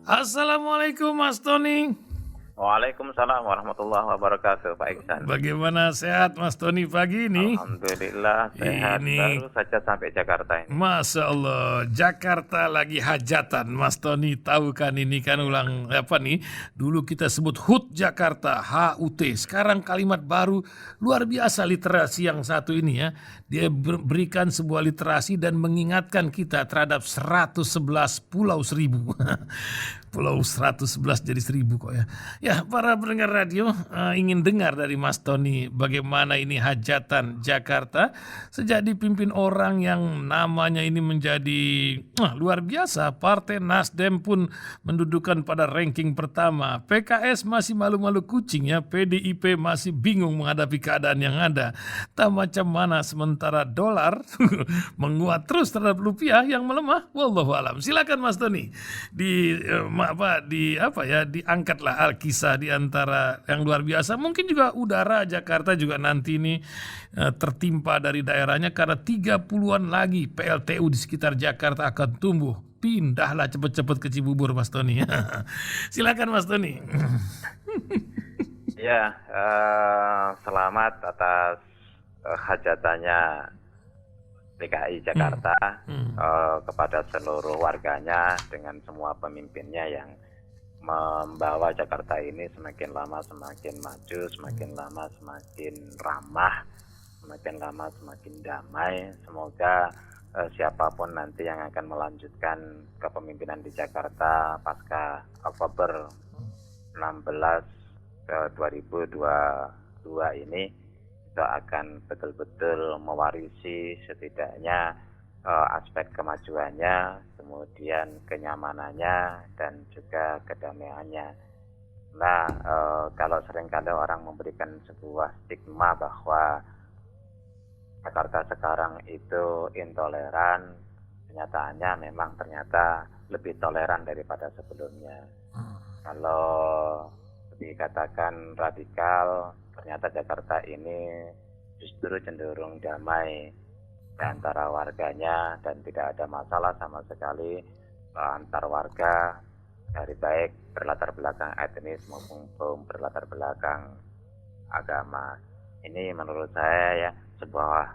Assalamualaikum Mas Tony. Waalaikumsalam warahmatullahi wabarakatuh, Pak Iksan. Bagaimana sehat Mas Tony pagi ini? Alhamdulillah sehat, Ini baru saja sampai Jakarta ini. Masya Allah, Jakarta lagi hajatan. Mas Tony tahu kan ini kan ulang apa nih? Dulu kita sebut HUT Jakarta, HUT. Sekarang kalimat baru luar biasa literasi yang satu ini ya. Dia berikan sebuah literasi dan mengingatkan kita terhadap 111 pulau seribu. Pulau 111 jadi 1000 kok ya. Ya, para pendengar radio ingin dengar dari Mas Tony bagaimana ini hajatan Jakarta sejak dipimpin orang yang namanya ini menjadi luar biasa. Partai Nasdem pun mendudukan pada ranking pertama. PKS masih malu-malu kucing ya. PDIP masih bingung menghadapi keadaan yang ada. Tak macam mana sementara dolar menguat terus terhadap rupiah yang melemah. Wallahu alam. Silakan Mas Tony diangkatlah Alkisah di antara yang luar biasa. Mungkin juga udara Jakarta juga nanti ini tertimpa dari daerahnya karena 30-an lagi PLTU di sekitar Jakarta akan tumbuh. Pindahlah cepet-cepet ke Cibubur Mas Tony. Silakan Mas Tony. Ya, selamat atas hajatannya DKI Jakarta kepada seluruh warganya dengan semua pemimpinnya yang membawa Jakarta ini semakin lama semakin maju, semakin lama semakin ramah, semakin lama semakin damai. Semoga siapapun nanti yang akan melanjutkan kepemimpinan di Jakarta pasca Oktober 16 2022 ini itu akan betul-betul mewarisi setidaknya aspek kemajuannya, kemudian kenyamanannya, dan juga kedamaiannya. Nah, kalau seringkali orang memberikan sebuah stigma bahwa Jakarta sekarang itu intoleran, kenyataannya memang ternyata lebih toleran daripada sebelumnya. Kalau dikatakan radikal, ternyata Jakarta ini justru cenderung damai di antara warganya dan tidak ada masalah sama sekali antar warga dari baik berlatar belakang etnis maupun berlatar belakang agama. Ini menurut saya ya sebuah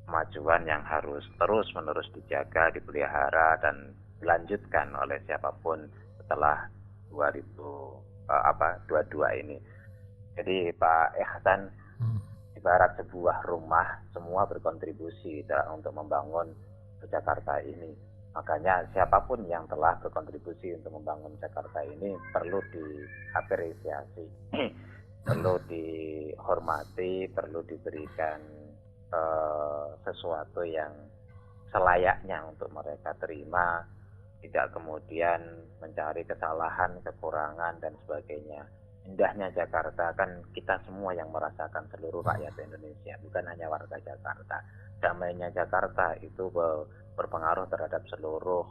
kemajuan yang harus terus-menerus dijaga, dipelihara dan dilanjutkan oleh siapapun setelah 2022 ini. Jadi Pak Ihsan, ibarat sebuah rumah, semua berkontribusi untuk membangun Jakarta ini. Makanya siapapun yang telah berkontribusi untuk membangun Jakarta ini perlu diapresiasi, perlu dihormati, perlu diberikan sesuatu yang selayaknya untuk mereka terima, tidak kemudian mencari kesalahan, kekurangan dan sebagainya. Indahnya Jakarta kan kita semua yang merasakan, seluruh rakyat Indonesia, bukan hanya warga Jakarta. Damainya Jakarta itu berpengaruh terhadap seluruh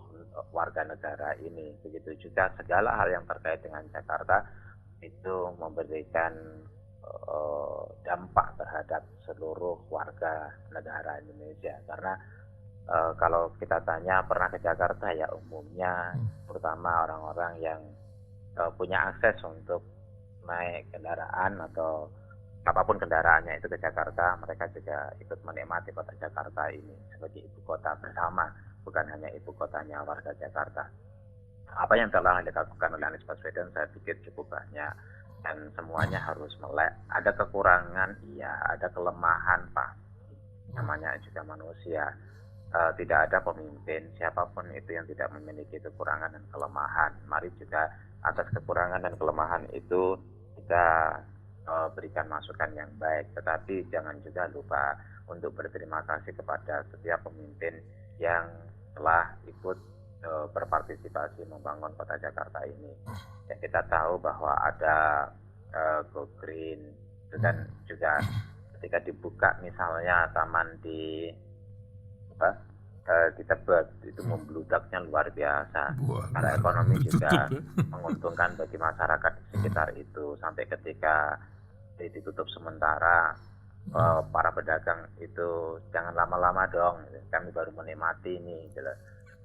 warga negara ini. Begitu juga segala hal yang terkait dengan Jakarta itu memberikan dampak terhadap seluruh warga negara Indonesia. Karena kalau kita tanya pernah ke Jakarta ya umumnya, terutama orang-orang yang punya akses untuk naik kendaraan atau apapun kendaraannya itu ke Jakarta, mereka juga ikut menikmati kota Jakarta ini sebagai ibu kota bersama, bukan hanya ibu kotanya warga Jakarta. Apa yang telah dilakukan oleh Anies Baswedan saya pikir cukup banyak dan semuanya harus melek. Ada kekurangan, iya, ada kelemahan pasti. Namanya juga manusia. Tidak ada pemimpin siapapun itu yang tidak memiliki kekurangan dan kelemahan. Mari juga atas kekurangan dan kelemahan itu kita berikan masukan yang baik, tetapi jangan juga lupa untuk berterima kasih kepada setiap pemimpin yang telah ikut berpartisipasi membangun kota Jakarta ini. Ya, kita tahu bahwa ada Go Green, dan juga ketika dibuka misalnya taman di Tebet itu membludaknya luar biasa. Karena ekonomi juga menguntungkan bagi masyarakat di sekitar itu. Sampai ketika ditutup sementara, para pedagang itu jangan lama-lama dong, kami baru menikmati ini gitu.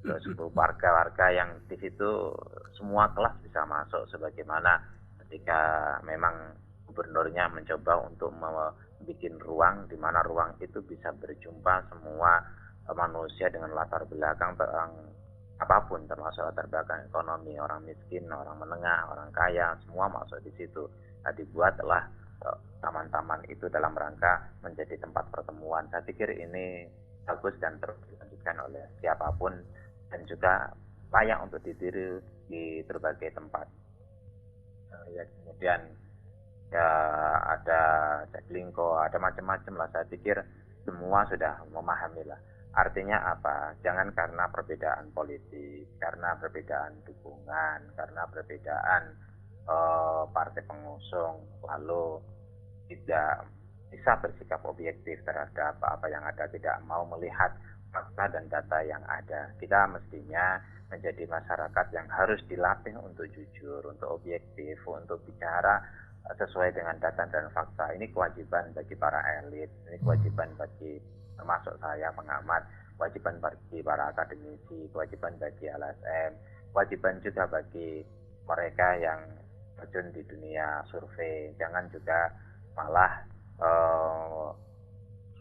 terus warga-warga yang di situ semua kelas bisa masuk, sebagaimana ketika memang gubernurnya mencoba untuk membuat ruang di mana ruang itu bisa berjumpa semua manusia dengan latar belakang apapun, termasuk latar belakang ekonomi, orang miskin, orang menengah, orang kaya, semua masuk di situ. Nah, dibuatlah taman-taman itu dalam rangka menjadi tempat pertemuan. Saya pikir ini bagus dan terus dilanjutkan oleh siapapun, dan juga layak untuk ditiru di berbagai tempat. Ya, kemudian ya ada Jaklingko, ada macam-macam lah. Saya pikir semua sudah memahami lah. Artinya apa? Jangan karena perbedaan politik, karena perbedaan dukungan, karena perbedaan partai pengusung, lalu tidak bisa bersikap objektif terhadap apa yang ada, tidak mau melihat fakta dan data yang ada. Kita mestinya menjadi masyarakat yang harus dilatih untuk jujur, untuk objektif, untuk bicara sesuai dengan data dan fakta. Ini kewajiban bagi para elit, ini kewajiban bagi termasuk saya pengamat, kewajiban bagi para akademisi, kewajiban bagi LSM, kewajiban juga bagi mereka yang terjun di dunia survei. Jangan juga malah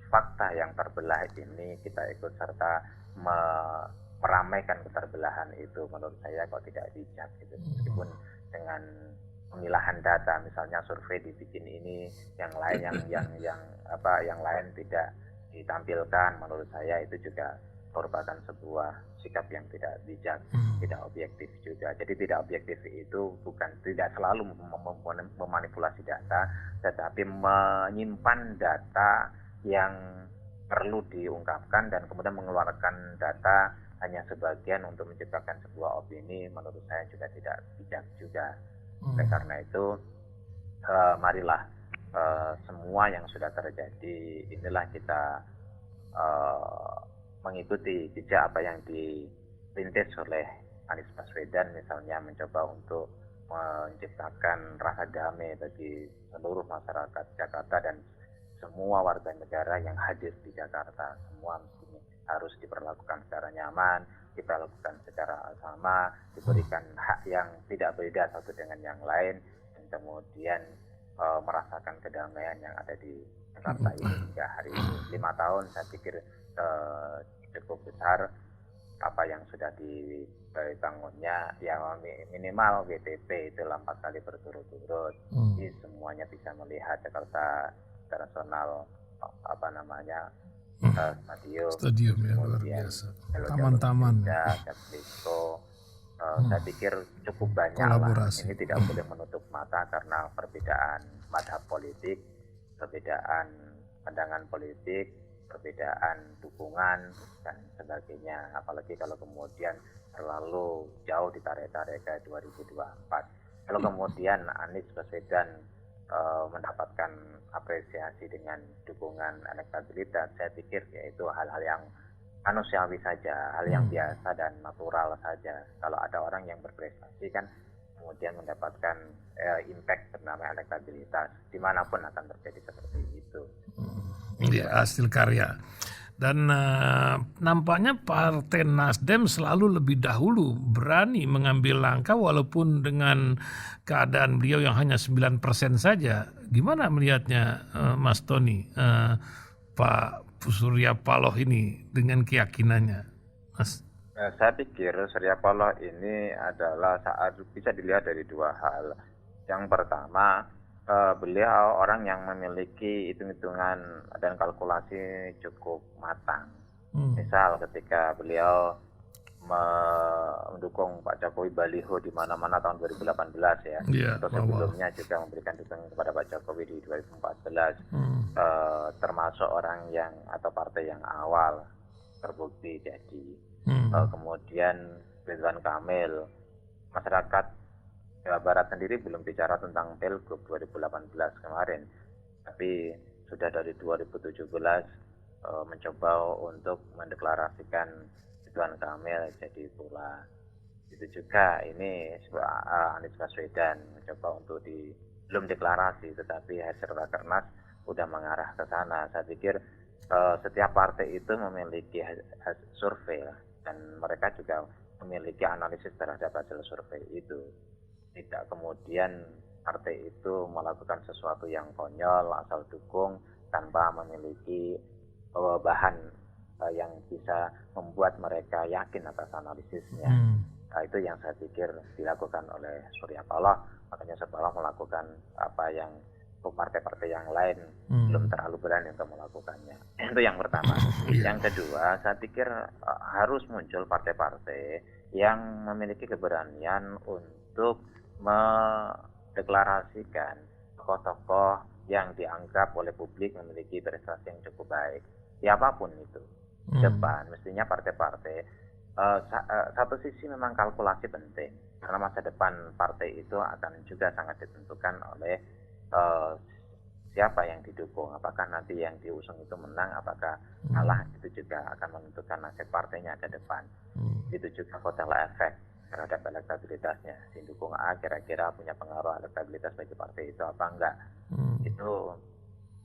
fakta yang terbelah ini kita ikut serta meramaikan keterbelahan itu. Menurut saya kok tidak bijak gitu. Meskipun dengan pemilahan data, misalnya survei dibikin ini, yang lain yang lain tidak ditampilkan, menurut saya itu juga merupakan sebuah sikap yang tidak bijak, tidak objektif juga. Jadi tidak objektif itu bukan tidak selalu memanipulasi data, tetapi menyimpan data yang perlu diungkapkan dan kemudian mengeluarkan data hanya sebagian untuk menciptakan sebuah opini. Menurut saya juga tidak bijak juga. Oleh karena itu, marilah semua yang sudah terjadi, inilah kita mengikuti jejak apa yang dirintis oleh Anies Baswedan, misalnya mencoba untuk menciptakan rasa damai bagi seluruh masyarakat Jakarta dan semua warga negara yang hadir di Jakarta. Semua mestinya harus diperlakukan secara nyaman, diperlakukan secara sama, diberikan hak yang tidak beda satu dengan yang lain, dan kemudian merasakan kedamaian yang ada di Jakarta ini hingga hari ini. 5 tahun saya pikir cukup besar apa yang sudah dibangunnya. Ya minimal WTP itu 4 kali berturut-turut. Jadi semuanya bisa melihat Jakarta Internasional stadium yang luar biasa, taman-taman, Jaklingko. Saya pikir cukup banyak lah. Ini tidak boleh menutup mata karena perbedaan madhab politik, perbedaan pandangan politik, perbedaan dukungan dan sebagainya. Apalagi kalau kemudian terlalu jauh ditarik-tarik ke 2024. Kalau kemudian Anies Baswedan mendapatkan apresiasi dengan dukungan elektabilitas, saya pikir yaitu hal-hal yang manusiawi saja, hal yang biasa dan natural saja. Kalau ada orang yang berprestasi kan kemudian mendapatkan impact bernama elektabilitas, dimanapun akan terjadi seperti itu. Ya, hasil karya. Dan nampaknya Partai Nasdem selalu lebih dahulu berani mengambil langkah walaupun dengan keadaan beliau yang hanya 9% saja. Gimana melihatnya Mas Tony, Pak Surya Paloh ini dengan keyakinannya, Mas? Saya pikir Surya Paloh ini adalah bisa dilihat dari dua hal. Yang pertama, beliau orang yang memiliki hitung-hitungan dan kalkulasi cukup matang. Misal ketika beliau mendukung Pak Jokowi baliho di mana-mana tahun 2018 ya. Atau sebelumnya juga memberikan dukungan kepada Pak Jokowi di 2014. Termasuk orang yang atau partai yang awal terbukti jadi. Kemudian Ridwan Kamil, masyarakat Jawa Barat sendiri belum bicara tentang Pilgub 2018 kemarin, tapi sudah dari 2017 mencoba untuk mendeklarasikan Ridwan Kamil jadi pula. Itu juga ini Anies Baswedan mencoba untuk belum deklarasi, tetapi hasil rakernas sudah mengarah ke sana. Saya pikir setiap partai itu memiliki survei lah. dan mereka juga memiliki analisis terhadap hasil survei itu. Tidak kemudian partai itu melakukan sesuatu yang konyol asal dukung tanpa memiliki bahan yang bisa membuat mereka yakin atas analisisnya. Itu yang saya pikir dilakukan oleh Surya Paloh. Makanya Surya Paloh melakukan apa yang partai-partai yang lain belum terlalu berani untuk melakukannya. Itu yang pertama. Yang kedua, saya pikir harus muncul partai-partai yang memiliki keberanian untuk mendeklarasikan tokoh-tokoh yang dianggap oleh publik memiliki prestasi yang cukup baik. Siapapun itu. Depan, mestinya partai-partai satu sisi memang kalkulasi penting. Karena masa depan partai itu akan juga sangat ditentukan oleh siapa yang didukung, apakah nanti yang diusung itu menang, apakah kalah, itu juga akan menentukan nasib partainya ke depan. Itu juga kotel efek terhadap elektabilitasnya. Didukung A kira-kira punya pengaruh elektabilitas bagi partai itu apa enggak. Itu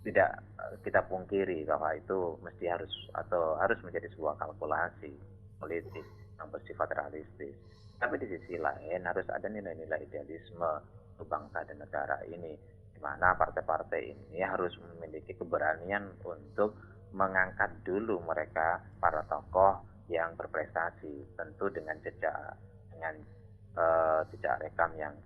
tidak kita pungkiri bahwa itu mesti harus menjadi sebuah kalkulasi politik yang bersifat realistis. Tapi di sisi lain harus ada nilai-nilai idealisme untuk bangsa dan negara ini, di mana partai-partai ini harus memiliki keberanian untuk mengangkat dulu mereka para tokoh yang berprestasi, tentu dengan jejak rekam yang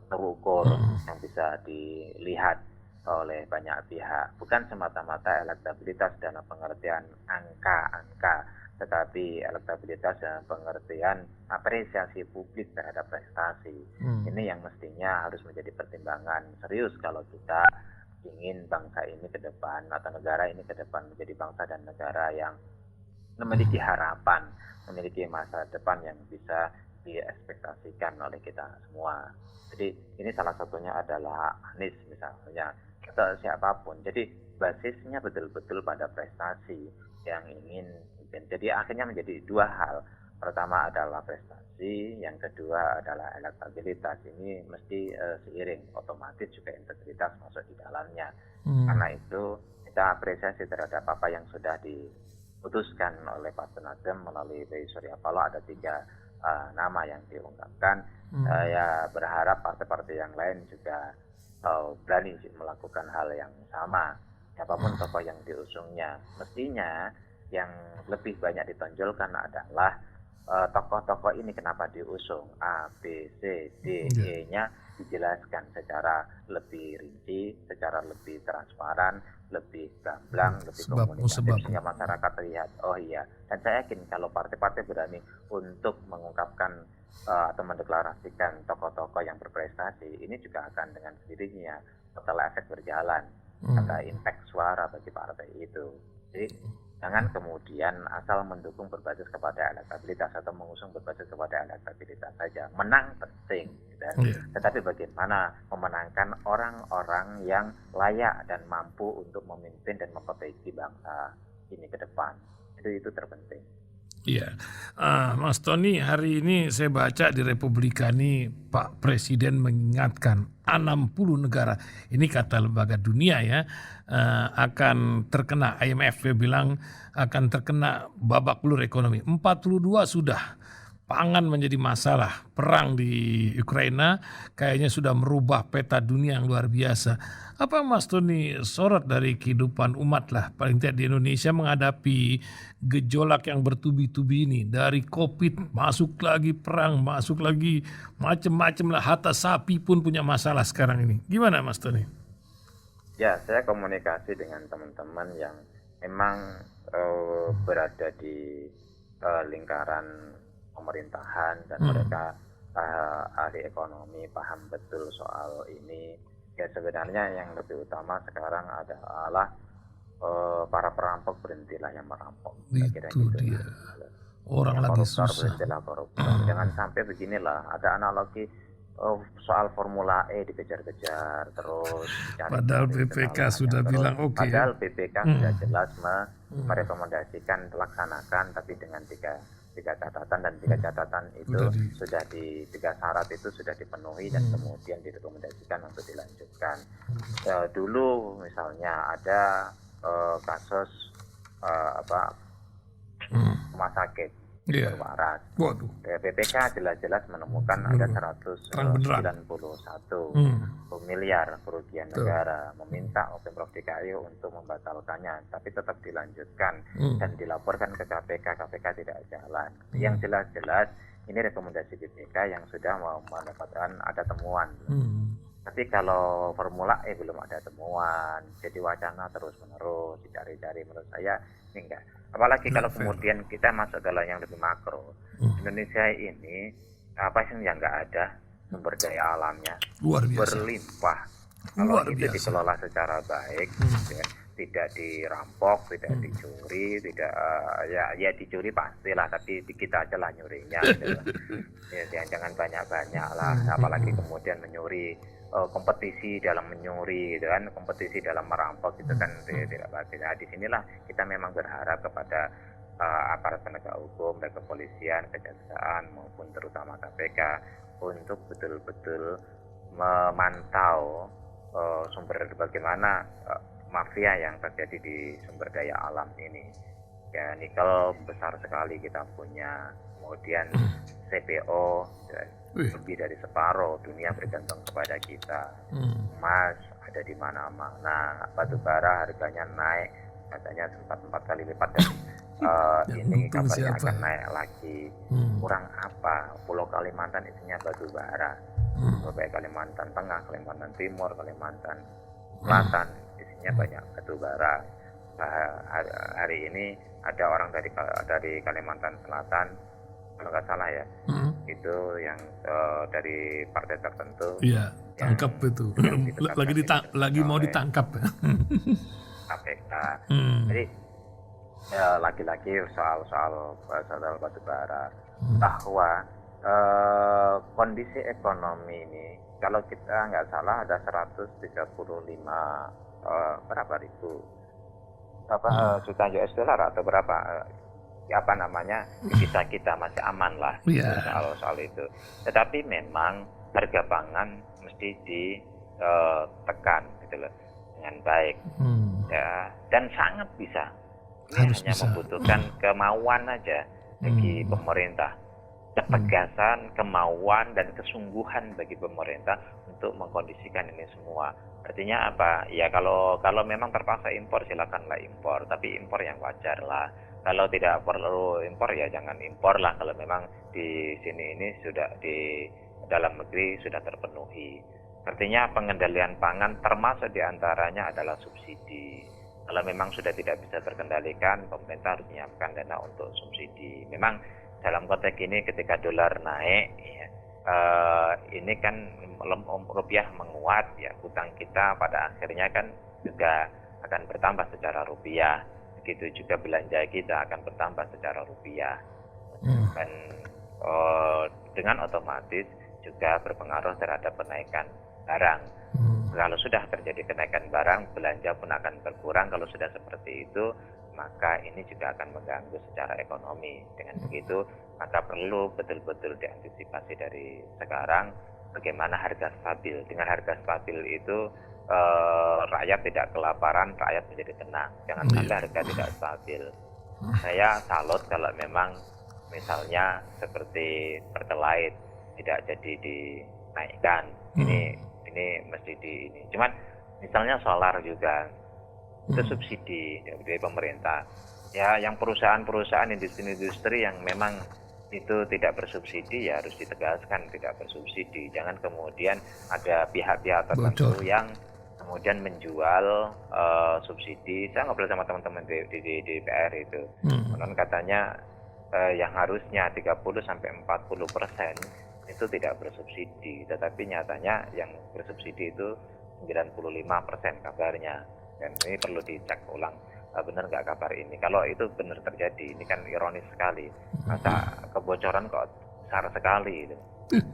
terukur, yang bisa dilihat oleh banyak pihak, bukan semata-mata elektabilitas dalam pengertian angka-angka, tetapi elektabilitas dalam pengertian apresiasi publik terhadap prestasi. Ini yang mestinya harus menjadi pertimbangan serius kalau kita ingin bangsa ini ke depan atau negara ini ke depan menjadi bangsa dan negara yang memiliki harapan, memiliki masa depan yang bisa diekspektasikan oleh kita semua. Jadi ini salah satunya adalah Anies misalnya, atau siapapun. Jadi basisnya betul-betul pada prestasi yang ingin. Jadi akhirnya menjadi dua hal. Pertama adalah prestasi, yang kedua adalah elektabilitas. Ini mesti seiring, otomatis juga integritas masuk di dalamnya. Karena itu kita apresiasi terhadap apa yang sudah diputuskan oleh Partai Nasdem melalui Bayi Surya Paloh. Ada 3 nama yang diungkapkan. Saya berharap partai-partai yang lain juga berani melakukan hal yang sama. Siapapun tokoh yang diusungnya, mestinya yang lebih banyak ditonjolkan adalah tokoh-tokoh ini kenapa diusung, A, B, C, D, E-nya dijelaskan secara lebih rinci, secara lebih transparan, lebih gamblang, lebih komunikatif, sehingga masyarakat lihat, oh iya. Dan saya yakin kalau partai-partai berani untuk mengungkapkan atau mendeklarasikan tokoh-tokoh yang berprestasi, ini juga akan dengan sendirinya setelah efek berjalan, ada impact suara bagi partai itu. Jadi jangan kemudian asal mendukung berbasis kepada elektabilitas atau mengusung berbasis kepada elektabilitas saja. Menang penting, tetapi bagaimana memenangkan orang-orang yang layak dan mampu untuk memimpin dan memperbaiki bangsa ini ke depan. Itu terpenting. Iya, Mas Tony, hari ini saya baca di Republika ini Pak Presiden mengingatkan 60 negara, ini kata lembaga dunia ya, akan terkena, IMF bilang akan terkena babak belur ekonomi. 42 sudah. Pangan menjadi masalah. Perang di Ukraina kayaknya sudah merubah peta dunia yang luar biasa. Apa Mas Tony sorot dari kehidupan umat lah, paling tidak di Indonesia menghadapi gejolak yang bertubi-tubi ini. Dari COVID, masuk lagi perang, masuk lagi macam-macam lah. Hatta sapi pun punya masalah sekarang ini. Gimana Mas Tony? Ya, saya komunikasi dengan teman-teman yang memang berada di lingkaran pemerintahan dan mereka ahli ekonomi, paham betul soal ini. Ya sebenarnya yang lebih utama sekarang adalah para perampok berhentilah yang merampok. Itu dia. Orang lagi susah. Berhentilah koruptor. Jangan sampai beginilah. Ada analogi soal Formula E dikejar-kejar terus. Padahal BPK sudah bilang oke. Padahal BPK sudah jelas merekomendasikan laksanakan, tapi dengan tiga catatan, dan 3 catatan itu sudah di 3 syarat itu sudah dipenuhi dan kemudian direkomendasikan untuk dilanjutkan. Dulu misalnya ada kasus rumah sakit Iya. sumber waras. Waduh, BPK jelas-jelas menemukan ada terang benderang. 191 miliar kerugian Betul. negara, meminta Pemprov DKI untuk membatalkannya, tapi tetap dilanjutkan dan dilaporkan ke KPK. KPK tidak jalan. Yang jelas-jelas ini rekomendasi BPK yang sudah mau mendapatkan ada temuan. Tapi kalau Formula E belum ada temuan, jadi wacana terus-menerus dicari-cari, menurut saya ini enggak. Apalagi kalau kemudian kita masuk ke yang lebih makro. Indonesia ini apa sih yang enggak ada sumber daya alamnya Luar biasa. berlimpah. Kalau Luar itu biasa. dikelola secara baik, ya, tidak dirampok, tidak dicuri, tidak ya dicuri pastilah, tapi kita aja lah nyurinya. Gitu. Ya, jangan banyak-banyak lah, apalagi kemudian menyuri, kompetisi dalam menyuri, gitu kan, kompetisi dalam merampok itu kan tidak bagus. Nah, di sinilah kita memang berharap kepada aparat penegak hukum, baik kepolisian, kejaksaan maupun terutama KPK untuk betul-betul memantau sumber bagaimana mafia yang terjadi di sumber daya alam ini. Ya, nikel besar sekali kita punya, kemudian CPO ya, lebih dari separuh dunia bergantung kepada kita. Emas ada di mana-mana, batu bara harganya naik, katanya sempat 4 kali lipat dan ini kabarnya akan naik lagi. Kurang apa? Pulau Kalimantan isinya batu bara. Baik Kalimantan Tengah, Kalimantan Timur, Kalimantan Selatan isinya banyak batu bara. Hari ini ada orang dari Kalimantan Selatan, kalau nggak salah ya, itu yang dari partai tertentu. Iya, tangkap itu. Lagi mau ditangkap. KPK. Jadi lagi-lagi soal batu bara, bahwa kondisi ekonomi ini, kalau kita nggak salah ada 135 berapa ribu juta US dollar atau berapa kita masih aman lah soal itu. Tetapi memang harga pangan mesti ditekan gitu loh dengan baik ya, dan sangat bisa. Ini hanya membutuhkan kemauan aja bagi pemerintah, ketegasan, kemauan dan kesungguhan bagi pemerintah untuk mengkondisikan ini semua. Artinya apa? Ya kalau memang terpaksa impor silakanlah impor, tapi impor yang wajar lah. Kalau tidak perlu impor ya jangan impor lah, kalau memang di sini ini sudah di dalam negeri sudah terpenuhi. Artinya pengendalian pangan termasuk diantaranya adalah subsidi. Kalau memang sudah tidak bisa terkendalikan, pemerintah harus menyiapkan dana untuk subsidi. Memang dalam konteks ini ketika dolar naik, ya, ini kan rupiah menguat, ya, hutang kita pada akhirnya kan juga akan bertambah secara rupiah. Begitu juga belanja kita akan bertambah secara rupiah. Dan dengan otomatis juga berpengaruh terhadap kenaikan barang. Kalau sudah terjadi kenaikan barang, belanja pun akan berkurang. Kalau sudah seperti itu, maka ini juga akan mengganggu secara ekonomi. Dengan begitu, maka perlu betul-betul diantisipasi dari sekarang bagaimana harga stabil. Dengan harga stabil itu rakyat tidak kelaparan, rakyat menjadi tenang. Jangan sampai harga tidak stabil. Saya salut kalau memang misalnya seperti Pertalite tidak jadi dinaikkan. Ini mesti ini. Cuman misalnya solar juga itu subsidi dari pemerintah. Ya, yang perusahaan-perusahaan industri-industri yang memang itu tidak bersubsidi ya harus ditegaskan tidak bersubsidi. Jangan kemudian ada pihak-pihak tertentu yang kemudian menjual subsidi. Saya ngobrol sama teman-teman di DPR itu. Kan katanya yang harusnya 30-40% itu tidak bersubsidi, tetapi nyatanya yang bersubsidi itu 95% kabarnya. Dan ini perlu dicek ulang, benar nggak kabar ini. Kalau itu benar terjadi, ini kan ironis sekali. Masa kebocoran kok besar sekali itu.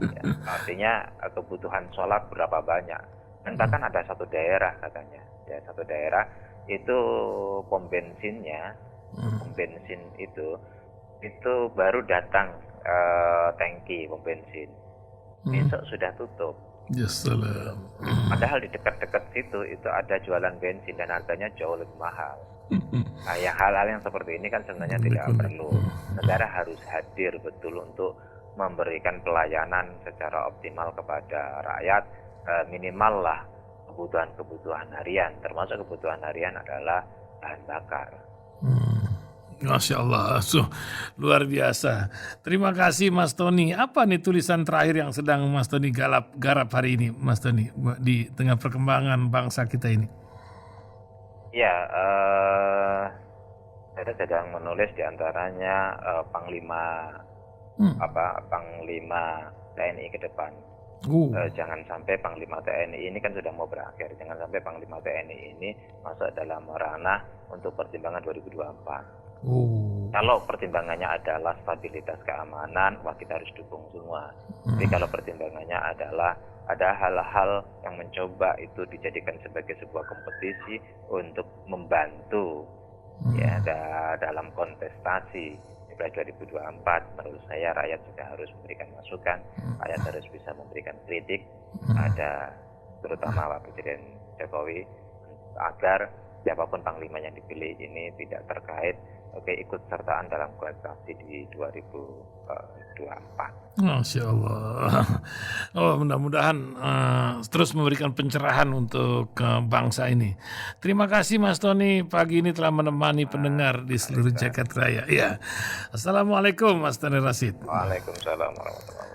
Ya, artinya kebutuhan solar berapa banyak. Dan bahkan ada satu daerah katanya, ya satu daerah itu pom bensin itu baru datang tangki pom bensin, besok sudah tutup. Ya salam. Padahal di dekat-dekat situ itu ada jualan bensin dan harganya jauh lebih mahal. Nah, ya hal-hal yang seperti ini kan sebenarnya tidak perlu. Negara harus hadir betul untuk memberikan pelayanan secara optimal kepada rakyat, minimal lah kebutuhan-kebutuhan harian, termasuk kebutuhan harian adalah bahan bakar. Masya Allah, luar biasa. Terima kasih Mas Tony. Apa nih tulisan terakhir yang sedang Mas Tony garap hari ini, Mas Tony, di tengah perkembangan bangsa kita ini? Ya, saya sedang menulis diantaranya Panglima TNI ke depan. Jangan sampai Panglima TNI ini kan sudah mau berakhir. Jangan sampai Panglima TNI ini masuk dalam ranah untuk pertimbangan 2024. Kalau pertimbangannya adalah stabilitas keamanan, wah kita harus dukung semua. Tapi kalau pertimbangannya adalah ada hal-hal yang mencoba itu dijadikan sebagai sebuah kompetisi untuk membantu ya dalam kontestasi Pilpres 2024, menurut saya rakyat juga harus memberikan masukan, rakyat harus bisa memberikan kritik ada terutama Pak Presiden Jokowi agar siapapun panglima yang dipilih ini tidak terkait keikutsertaan dalam kontestasi di 2024. Masya Allah. Mudah-mudahan terus memberikan pencerahan untuk bangsa ini. Terima kasih Mas Tony pagi ini telah menemani pendengar di seluruh Jagat Raya. Ya. Assalamualaikum Mas Tony Rashid. Waalaikumsalam warahmatullahi wabarakatuh.